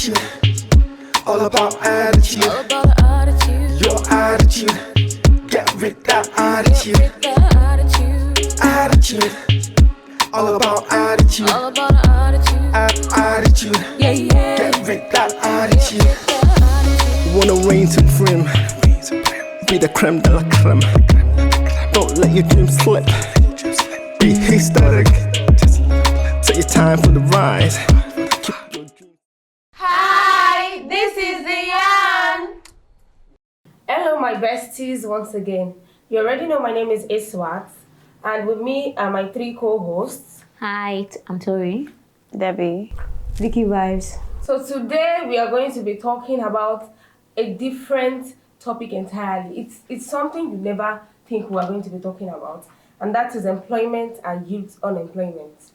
attitude. All about attitude. All about the attitude. Your attitude. Get rid that attitude. Attitude. All about attitude. All about the attitude. Attitude. Yeah, yeah. Get rid that attitude. Wanna reign supreme. Be the creme de la creme. Don't let your dreams slip. Be historic. Take your time for the rise. Hi, this is Zian. Hello, my besties, once again. You already know my name is Awat, and with me are my three co-hosts. Hi, I'm Tori. Debbie. Vicky Vibes. So today we are going to be talking about a different topic entirely. It's something you never think we are going to be talking about, and that is employment and youth unemployment.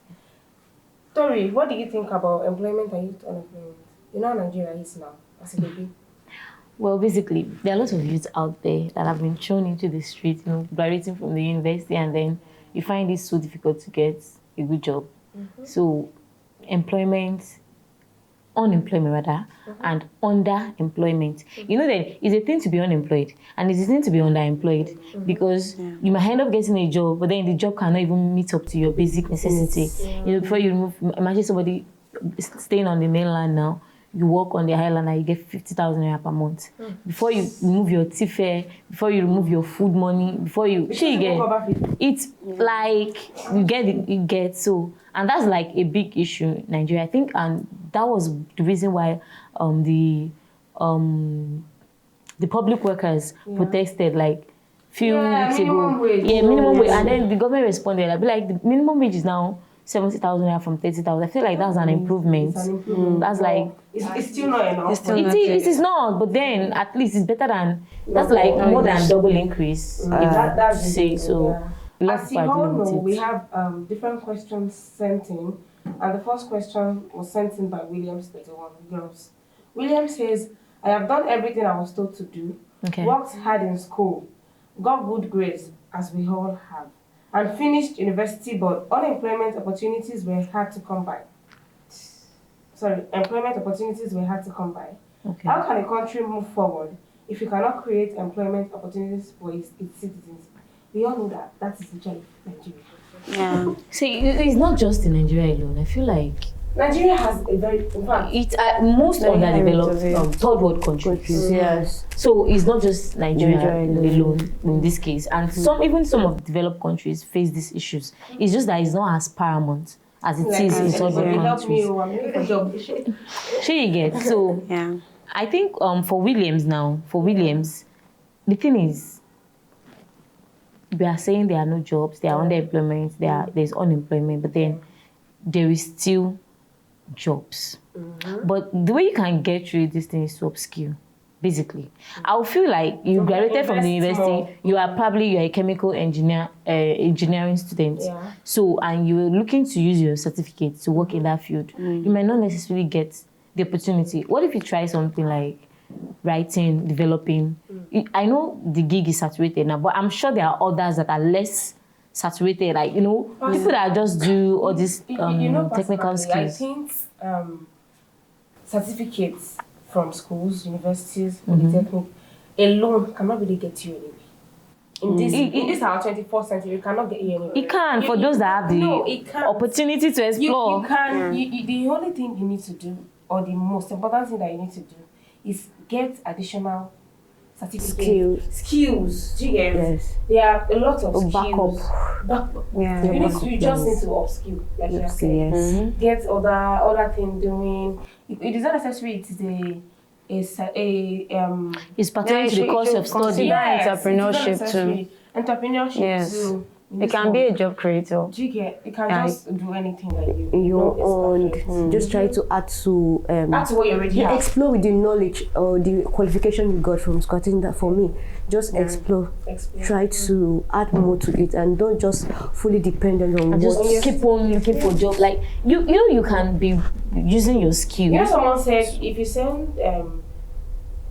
Tori, what do you think about employment and youth unemployment? You know how Nigeria is now, as a baby. Well, basically, there are lots of youths out there that have been thrown into the street, graduating from the university, and then you find it so difficult to get a good job. Mm-hmm. So, unemployment rather, and underemployment. Mm-hmm. You know that it's a thing to be unemployed, and it's a thing to be underemployed, because you might end up getting a job, but then the job cannot even meet up to your basic necessity. Yeah. Before you move, imagine somebody staying on the mainland now. You work on the island and you get 50,000 naira per month. Before you remove your tea fare, before you remove your food money, before you get it's like you get so, and that's like a big issue in Nigeria, I think, and that was the reason why the public workers protested like few weeks ago. Minimum wage, and then the government responded. I'd be like, the minimum wage is now 70,000 naira from 30,000. I feel like that's an improvement. That's like it's still not enough. It is not, but then at least it's better than that's like more than double increase. That's say so. As you all know, we have different questions sent in, and the first question was sent in by Williams 31 girls. William says, "I have done everything I was told to do. Worked hard in school, got good grades, as we all have, and finished university, but employment opportunities were hard to come by. How can a country move forward if you cannot create employment opportunities for its citizens?" We all know that is literally Nigeria. Yeah. See, it's not just in Nigeria alone. I feel like Nigeria has a very, in fact, it's most underdeveloped third world countries. Yes. So it's not just Nigeria alone in this case, and some of the developed countries face these issues. It's just that it's not as paramount as it is in third world countries. I'm looking for a job. Sure you get. So I think for Williams, the thing is, we are saying there are no jobs, there are underemployment, there's unemployment, but then there is still jobs. But the way you can get through this thing is to upskill, basically. I would feel like you graduated from the university, you are a chemical engineering student. Yeah. So, and you were looking to use your certificate to work in that field. You might not necessarily get the opportunity. What if you try something like writing, developing? I know the gig is saturated now, but I'm sure there are others that are less saturated, like, people that just do all these technical skills. I think certificates from schools, universities, polytechnic alone cannot really get you anywhere. In this our 24th century, you cannot get you anywhere. It can, for those that have the opportunity to explore. You can. The only thing you need to do, or the most important thing that you need to do, is get additional certificates. Skills. Yes. There are a lot of skills. Backup. Yeah. You just need to upskill, like you said. Get other thing doing. It is not necessary. It is it's pertaining to the course of study. Entrepreneurship too. Entrepreneurship too. It can be a job creator. You can just do anything that you own. Just try to add to what you already have. Explore with the knowledge or the qualification you got from school. I think that for me, just explore. Try to add more to it, and don't just fully dependent on just keep on looking for job. Like you can be using your skills. Someone said if you send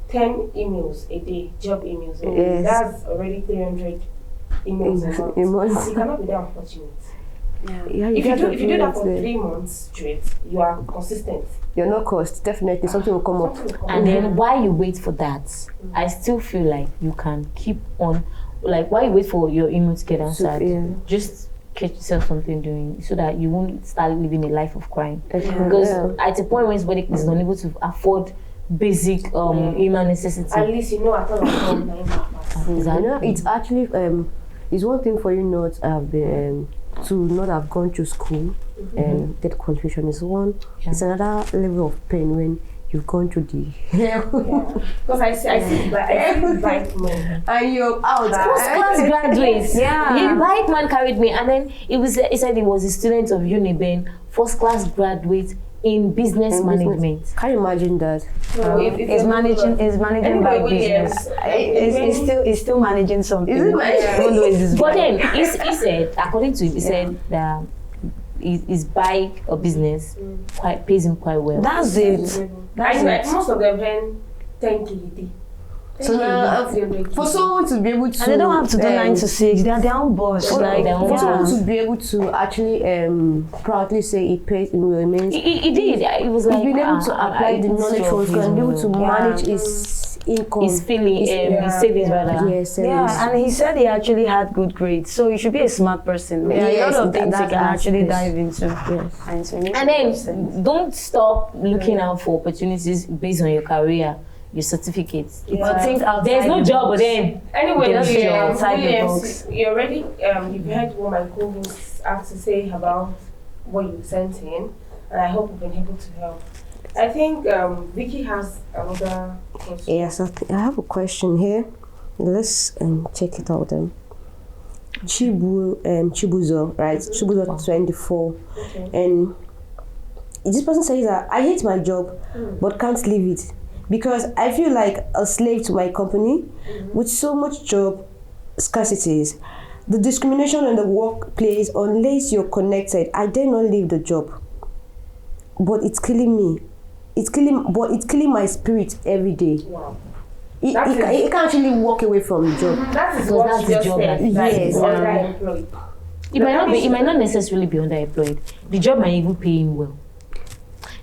10 emails a day, job emails, that's already 300 emails a month. You cannot be that unfortunate. Yeah, If you do that fulfillment for there. 3 months straight, you are consistent. You're not cost, definitely something will come up. And then while you wait for that, I still feel like you can keep on, like while you wait for your email to get answered, just catch yourself something doing so that you won't start living a life of crime. Because at a point when somebody is unable to afford basic human necessity. At least you know at all of them. Exactly. You know, it's actually it's one thing for you not have been to not have gone to school and get qualification is one. It's another level of pain when you've gone to the Because I see bright men. and you're out. First class graduates. A white man carried me, and then he said he was a student of Uniben, first class graduate in business management. Can you imagine that? So He's managing by business. He's still managing something. Even though it's his But bike. then he said, according to him, he said that his bike or business pays him quite well. That's it. Most of them earn 10K. So now, for someone to be able to, And they don't have to do 9 to 6. They are their own boss. Like, for someone to be able to actually proudly say it pays in will means He did. It was like he's been able to apply the knowledge from school and be able to manage his income, his feeling, his savings rather. Yes, yeah, and he said he actually had good grades, so you should be a smart person. There are a lot of things you can actually dive into. Yes. And then don't stop looking out for opportunities based on your career, your certificates. But think outside There's no the job, box. but then Anyway, Don't feel outside the Williams, box. you already you've heard what my co-hosts have to say about what you sent in, and I hope we've been able to help. I think Vicky has another question. Yes, I have a question here. Let's check it out. Chibuzo, right? Chibuzo 24, and this person says that I hate my job, but can't leave it because I feel like a slave to my company with so much job scarcities. The discrimination in the workplace, unless you're connected, I dare not leave the job. But it's killing me. It's killing my spirit every day. Wow. He can't actually walk away from the job. That is Because what that's you the just job said. that- That Yes. is underemployed. it might not necessarily be underemployed. The job might even pay him well.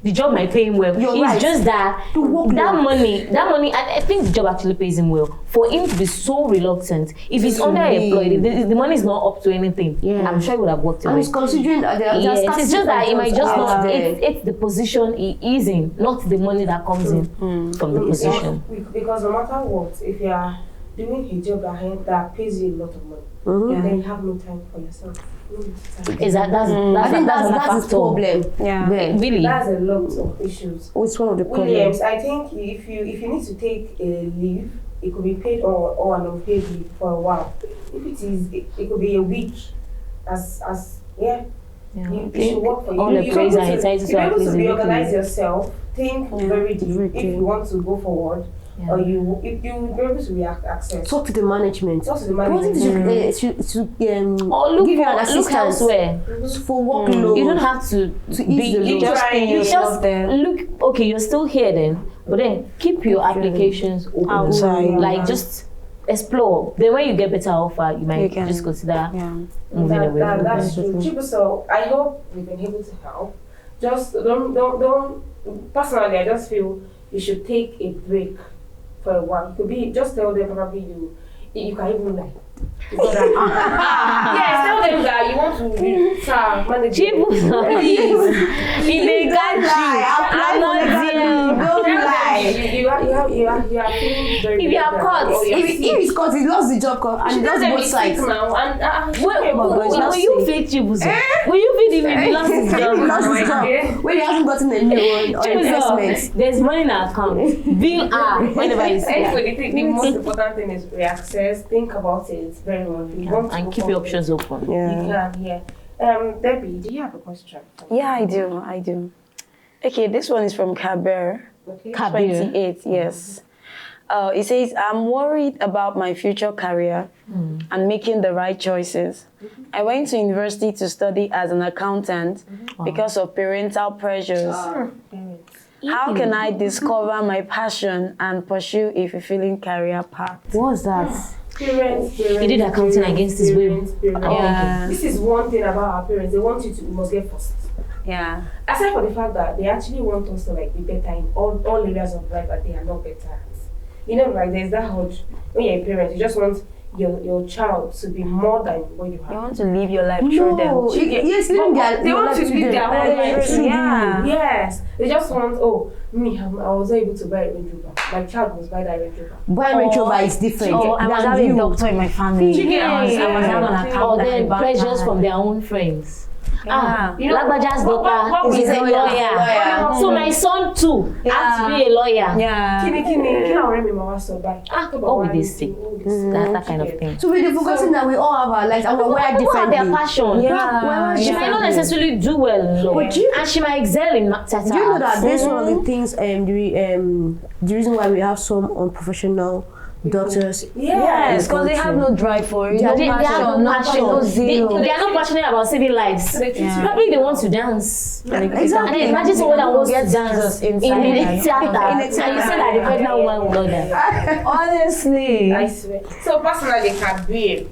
The job might pay him well. You're It's right. just that that money, I think the job actually pays him well. For him to be so reluctant, if he's underemployed, if the money is not up to anything, I'm sure he would have worked And away. it's considering that Yes, it's just that it might just not. there. It's the position he is in, not the money that comes in from the position. Because no matter what, if you are doing a job that pays you a lot of money, then you have no time for yourself. Is that's I think that's another his factor. problem. Yeah. There. Really. That's a lot of issues. It's one of the problems. Williams, I think if you need to take a leave, it could be paid or an unpaid leave for a while. If it is, it could be a week. You should work for all the praise and anxiety you're able to to reorganize yourself, think very deep if you want to go forward, or if you will be able to access. Talk to the management. Talk to the Wasn't management. it to Or look give you an look assistance elsewhere. for workload? You don't have to To ease the load. Just pin you yourself just there. look. Okay, you're still here then, but then keep your applications open. Outside. Like just explore. Then when you get better offer, you might can- just consider Yeah. moving away. from That's there. true. Chibu, so I hope we've been able to help. Just don't. Personally, I just feel you should take a break for a while. It could be just tell them probably you can even lie. Yes, tell them that you want to manage. Chibu, if they got you, I'm not there. Don't lie. You are feeling very. If you are caught, If he's caught, he lost the job and he lost both sides. now and Will you feel Chibu? Will you feel if he lost his He job? lost his job when he hasn't gotten a new one or investment. There's money in our account. Bill whenever you see Anyway, the most important thing is reaccess. Think about it very well. If you want to and go keep your forward, options open. You Yeah. can, yeah. Debbie, do you have a question? Yeah, I do. Okay, this one is from Kabir. Okay. 28, yes. It says, I'm worried about my future career and making the right choices. I went to university to study as an accountant because of parental pressures. How can I discover my passion and pursue a fulfilling career path? What's that? Parents. He did accounting against his will. Yeah. This is one thing about our parents. They want you must get first. Yeah. Aside from the fact that they actually want us to like be better in all areas of life that they are not better at. You know, like there's that urge when you're a parent, you just want your child to be more than what you have. You want to live your life through them. Yes, They want to live their own life through you. Yeah. Yes. They just want, I was not able to buy a Range Rover. My child must buy that Range Rover. Boy, Range Rover is different. Oh, I was having a doctor in my family. Yeah. I was having an account. Or then pressures from their own friends. Yeah. You know, Lagbaja's daughter is a lawyer. So my son too has to be a lawyer. Yeah. All with this thing, that kind of thing. So we're focusing that we all have our lives and we're wired People have differently. their passion. Yeah. She might not necessarily do well in law, But and she might excel in theatre. Do you know that this is one of the things, the reason why we have some unprofessional doctors? Yes, because they have no drive for it. They have no passion. No They zeal. are not passionate about saving lives. Probably they want to dance. Exactly. And then imagine someone that wants to Get dance Jesus in inside the and theatre. In the And you say that the pregnant woman will not die. Honestly. I swear. So personally, Kabir,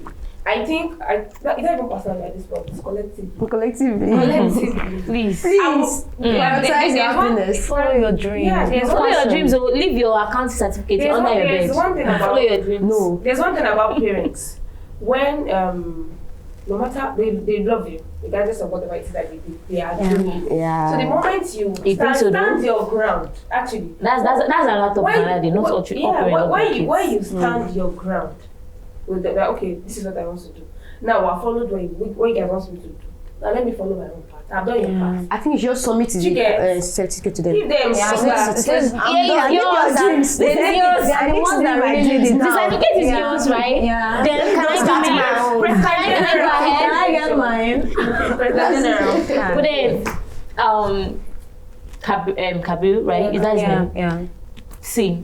I think it's not even personally at this point. It's collectively. Collectively. Please. Prioritize your happiness. Follow your dreams. Yeah, there's Follow one your thing- dreams or leave your accounting certificate There's under one- your bed. there's one thing about- Follow your dreams. No. There's one thing about parents. When no matter they love you, regardless of whatever it is that they do, they are doing it. Yeah. So the moment you stand your ground, actually. That's a lot of Canada. Not all when you stand your ground with the, like, okay, this is what I want to do. Now I followed what you guys want me to do. Now let me follow my own path. I've done your path. I think you should just submit the certificate to them. Give them It says, Yeah, yours. dreams. It's yours. They are the ones that really need it The now. certificate is yours, right? Yeah. Then can I get mine? Can I go ahead? Put in Kabir, right? Is that his name? Yeah. See,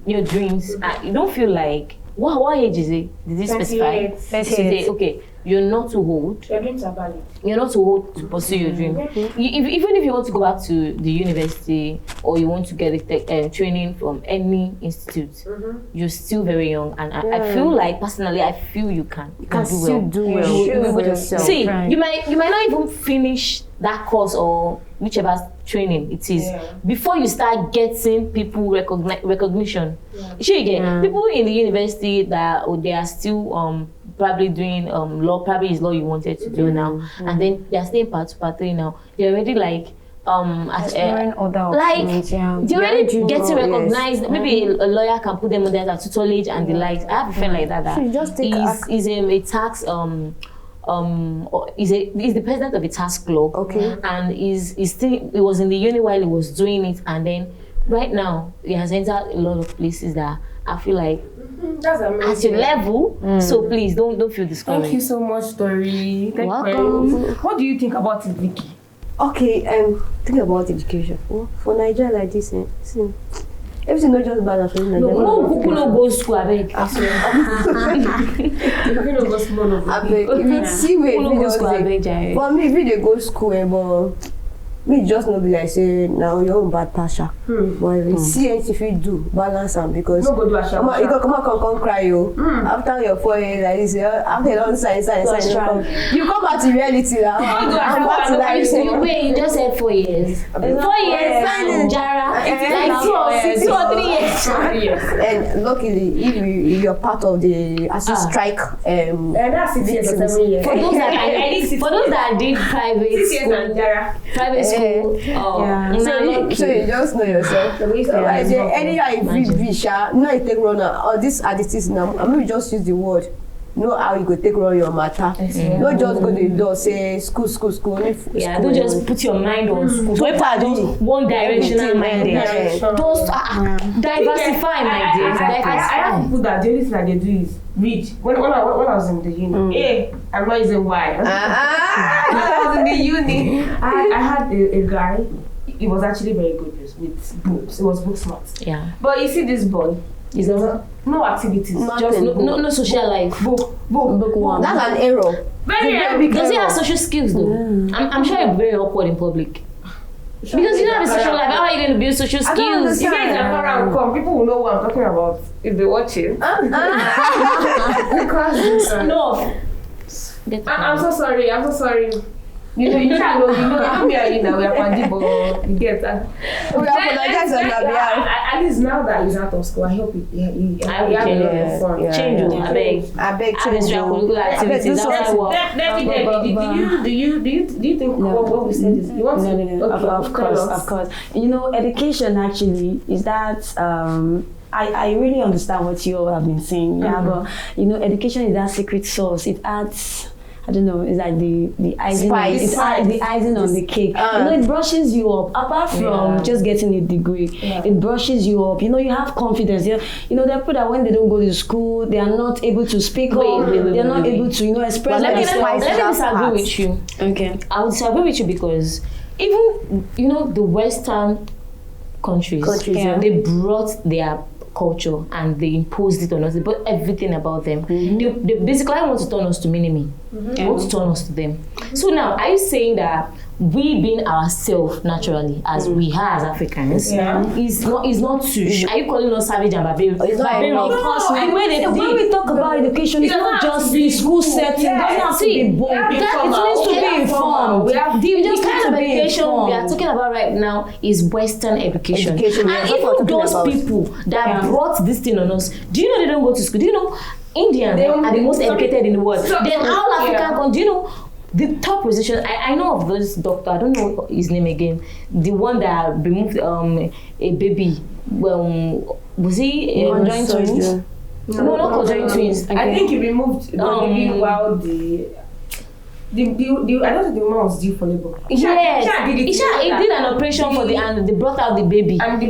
your dreams. You don't feel like what age is it? Did it specify? 28. Okay, you're not too old. Your dreams are valid. You're not too old to pursue your dream. Even if you want to go back to the university or you want to get a training from any institute, you're still very young. And I feel like, personally, I feel you can do Still well. do well for yourself. See, you might not even finish that course or whichever training it is before you start getting people recognition. You get people in the university that they are still probably doing law, probably is law you wanted to do now, and then they are staying part 3 now. They're already like Exploring other opportunities, they're already getting recognized. Maybe a lawyer can put them under that tutelage and the likes. I have a friend like that. So you just take is a tax is the president of a tax club. Okay. And he was in the uni while he was doing it, and then right now he has entered a lot of places that I feel like That's amazing. at your level. So please don't feel discouraged. Thank you so much, Tori. Welcome. What do you think about it, Vicky? Okay, think about education. For Nigeria like this, see, everything not just balance for Nigeria. Who no go school, I beg. If you see me, Who no go school, I beg, Jerry. for me, if you dey go school, but me just not be like say now your own bad passion. But if you see anything if you do, balance them because No go do asha. you go come cry you. After your 4 years like this, after you don't sign, you come back to reality now. I'm back to life. Wait, you just said 4 years. 4 years, Signing. Jara. Like 2 or 3 years. And luckily, if you're part of the strike, That's 6 years or 7 years. For those that did private 6 years school, Nigeria. private school, so you just know yourself. So anyhow, if you be shy, no, you take run or this attitude now. I mean, just use the word. Know how you go take run your matter. Not just go to the door say school. yeah, don't just put your mind on school. So people are just one directional minded. Just diversify, my dear. I have people that the only thing that they do is read. When I was in the uni, I'm not using Y. When I was in the uni, I had a guy. He was actually very good with books. He was book smart. Yeah. But you see this boy, Is there no activities, just no social life? book. One. That's an error. Very Does he have social skills though? I'm sure he'll be very awkward in public. Because you don't have a social life. How are you going to build social skills? You guys are around, come. People will know what I'm talking about if they watch it. Because No. I'm so sorry. You know, you can't know. You know me and you now. We are pandibo. You get that. We apologize on our behalf. At least now that he's out of school, I hope he have a lot of fun. Change. I beg. Change. Extracurricular activities. That's why I work. Do you think what we said is you want to? No. Okay, Of course. You know, education actually is that. I really understand what you all have been saying. Yeah, but you know, education is that secret sauce. It adds. I don't know, it's like the icing, the icing on the cake. You know, it brushes you up. Apart from just getting a degree, it brushes you up. You know, you have confidence. You know, there are people that when they don't go to school, they are not able to speak up. They're not able to, you know, express themselves. Let me disagree with you. Okay. I would disagree with you because even, you know, the Western countries they brought their culture and they imposed it on us. They brought everything about them. They basically want to turn us to mini-me. They want to turn us to them. So now, are you saying that we being ourselves naturally, as we are as Africans, is not to? Are you calling us savage and barbarian? It's not Because when we talk about education, it's not just the school setting. It doesn't have to be bold. It needs to be informed. The kind of education we are talking about right now is Western education. And even those people that brought this thing on us, do you know they don't go to school? Do you know Indians are the most educated in the world? Then all African countries, do you know the top position? I know of this doctor, I don't know his name again, the one that removed a baby. Was he conjoined twins? No, not conjoined twins. I think he removed the baby while I don't think the woman was due for labor. He did an operation for and they brought out the baby. And the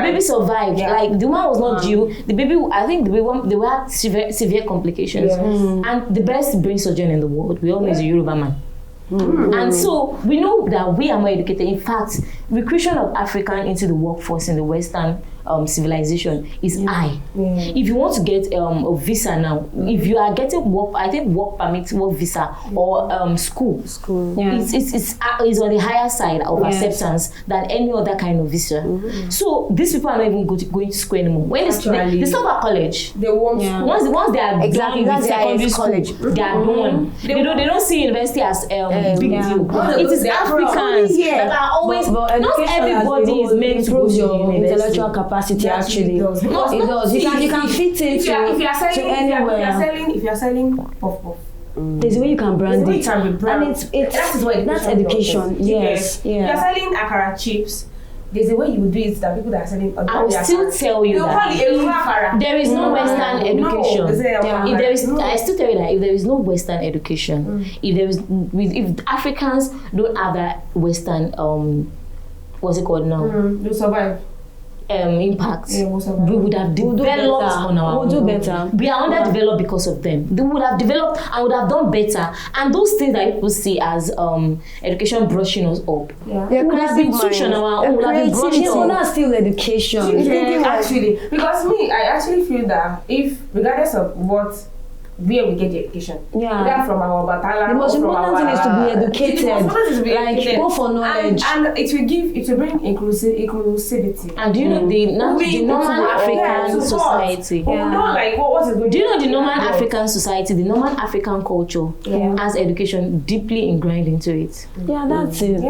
baby survived. Yeah. Like the woman was not due. The baby, I think they had severe complications. Yes. And the best brain surgeon in the world, we all know, is a Yoruba man. And so we know that we are more educated. In fact, recruitment of African into the workforce in the Western civilization is high. If you want to get a visa now, if you are getting work permit, work visa, or school, it's on the higher side of acceptance than any other kind of visa. So these people are not even going to school anymore. When they stop at college, they won't. Once they are done with secondary school, they are done. They don't see university as big deal. It is Africans that are always. Not everybody is meant to go to your intellectual capacity. Actually, it does. You can fit it to anywhere. If you are selling puff. There's a way you can brand it, and that's education. Yes. If you are selling akara chips, there's a way you would do it that people that are selling. I will still tell you that there is no Western education. I still tell you that if there is no Western education, if Africans don't have that Western what's it called now? They'll survive. Impact. We would have developed on our own. We'll do better. We are underdeveloped because of them. They would have developed and would have done better. And those things that people see as education brushing us up, would have been touched on our own. Would have been brushing us up. That's still education. Actually, because I actually feel that if, regardless of where we get the education, either from our batala, the most important thing is to be educated. Go for knowledge, and it will bring inclusivity. And do you know the normal African society? What is going? Do you know the normal African society, the normal African culture has education deeply ingrained into it? Yeah, that's it.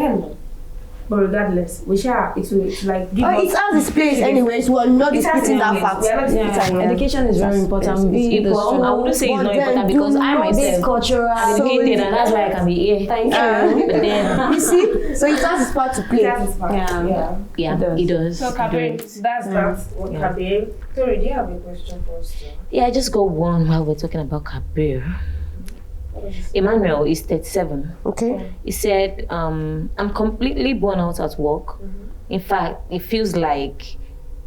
But regardless, it will like give us. It has its place anyways. We're not disputing that fact. Education is very important. I wouldn't say it's not important because I myself am educated and that's why I can be here. Thank you. But then you see, so it has its part to play. It does. So Kabir, that's what Kabir. Sorry, do you have a question for us? Yeah, I just got one while we're talking about Kabir. Emmanuel is 37. Okay. He said, I'm completely burnt out at work. In fact, it feels like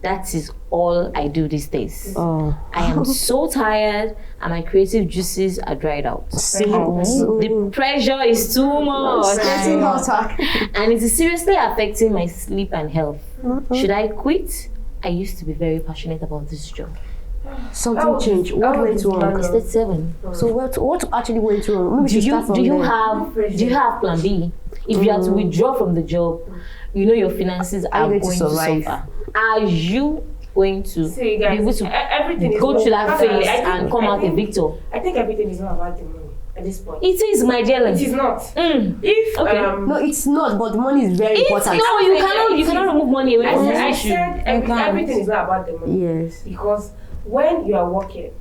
that is all I do these days. I am so tired and my creative juices are dried out. The pressure is too much. And it is seriously affecting my sleep and health. Should I quit? I used to be very passionate about this job. Something changed. What went wrong? It's 37. So what actually went wrong? Do you have plan B? If you have to withdraw from the job, you know your finances are going to suffer. Are you going to See, guys, be able to everything is go through that not- phase I think- and come out a victor? I think everything is not about the money at this point. It is, my dear. It is not. If Okay. No, it's not, but money is very important. No, you cannot remove money away from this I issue. said everything is not about the money. Yes. Because when you are working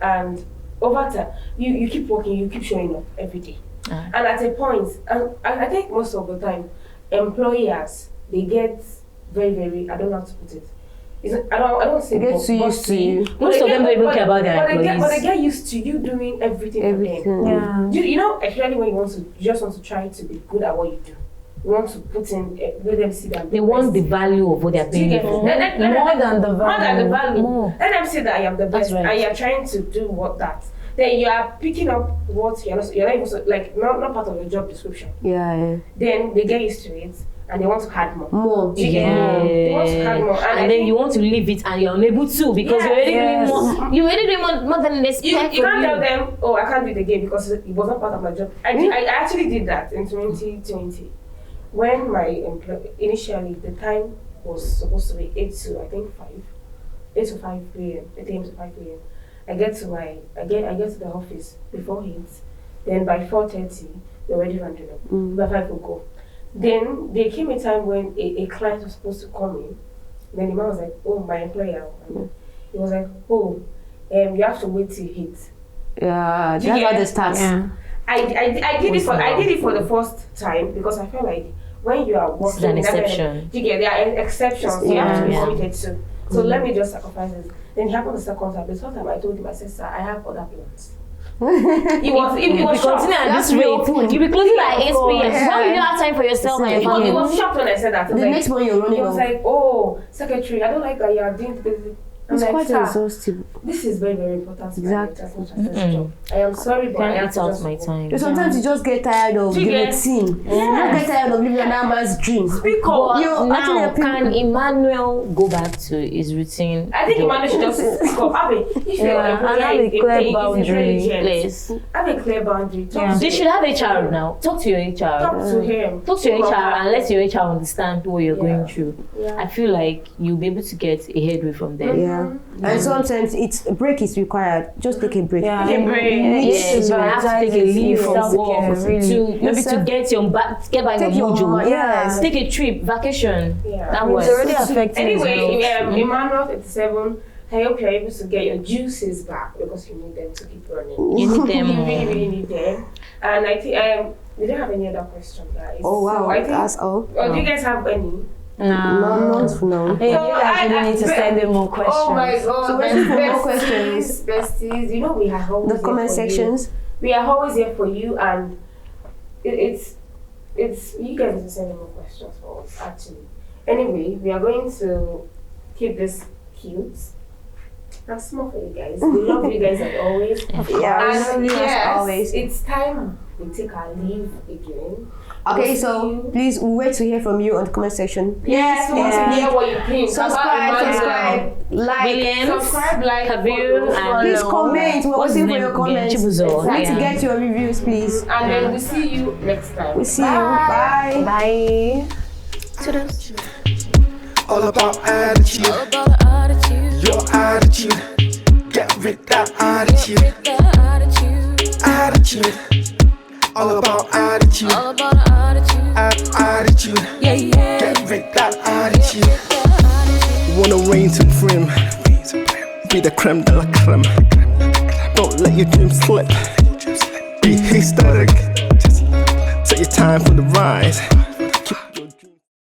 and over time, you keep working, you keep showing up every day. And at a point, and I think most of the time, employers, they get very, very, I don't know how to put it. I don't say Get too used to you. Most of them don't even care about their employees. But they get used to you doing everything for them. Yeah. You know, especially when you just want to try to be good at what you do. You want to put in, let them see that. They want the value of what they are paying you for. More than the value. More than the value. More. Let them see that I am the best, right. and you're trying to do that. Then you are picking up what you're not even like not part of your job description. Yeah. Then they get used to it and they want to add more. More. They want to add more, And then you want to leave it and you're unable to because you're already doing more. You're already doing more than they expect You from can't you. tell them, oh, I can't do it again because it was not part of my job. I actually did that in 2020 when my initially the time was supposed to be 8 to 5 p.m. 8 a.m. to 5 p.m. I get to the office before 8. Then by 4:30 we're already rounding up. By 5 we'll go. Then there came a time when a client was supposed to come in. Then the man was like, oh, my employer. He was like, oh, you have to wait till 8. Yeah, that's how they start. Yeah. I did it for the first time because I felt like when you are working, This is an exception. There are exceptions you have to be Yeah. committed to. So let me just sacrifice this. Then it happened the second time. The third time I told him, I said, sir, I have other plans. He was shocked. Continue at this rate. You'll be closing by 8 p.m. Why you don't have time for yourself and your He family? was shocked when I said that. The next morning you're running He was off. like, oh, secretary, I don't like that you are doing this. I'm It's like, quite sir, exhausting. this is very, very important. Exactly. As much as this job. I am sorry, but I Can't have eat to out just my go. time. So sometimes you just get tired of the You get- routine. You just get tired of living another man's dream. Speak But up. You actually now, have people- can Emmanuel go back to his routine? I think job? Emmanuel should just speak up. Have a, if your Yeah, employer and have a is clear is boundary. intelligent, Please. have a clear boundary. Talk Yeah. to They should have HR now. Talk to your HR. Talk to him. Talk to your HR and let your HR understand what you're going through. Yeah. I feel like you'll be able to get a headway from there. Yeah. And sometimes a break is required. Just take a break. Yeah. Take a break. Yes, you have to take a leave from work to maybe to get back Take your your mojo. mind. Yes. Take a trip, vacation. Yeah. That It's works. already affecting Anyway, his health. Emmanuel 57, I hope you're able to get your juices back because you need them to keep running. You need them. You really, really need them. And I think we don't have any other question, guys. Oh wow, So I think, that's all. do you guys have any? No, not for now. Hey, So you guys really I- need to send in more questions. Oh my god. So waiting for more questions. Besties, you know we are always The here comment for sections. You. We are always here for you, and it's you guys need to send in more questions for us actually. Anyway, we are going to keep this cute. That's small for you guys. We love you guys as always. Yeah, we And love you as yes, always. it's time we take our leave again. Okay, We'll so see you. please wait to hear from you on the comment section. Yes, we want to hear what you think. Subscribe, like. Williams, Subscribe, like, Kabir, follow. and Please comment. We're what's his waiting for name your again? comments. Chibuzo. We need to Yeah. get your reviews, please. And then we'll see you next time. We'll see you. Bye. Bye. All about attitude, All about the attitude. your attitude. Get rid that attitude, The attitude. attitude. All about attitude, All about the attitude. attitude. Yeah, yeah. Get rid that attitude. The attitude. Wanna reign supreme, be the creme de la creme. Don't let your dreams slip. Be historic. Set your time for the rise.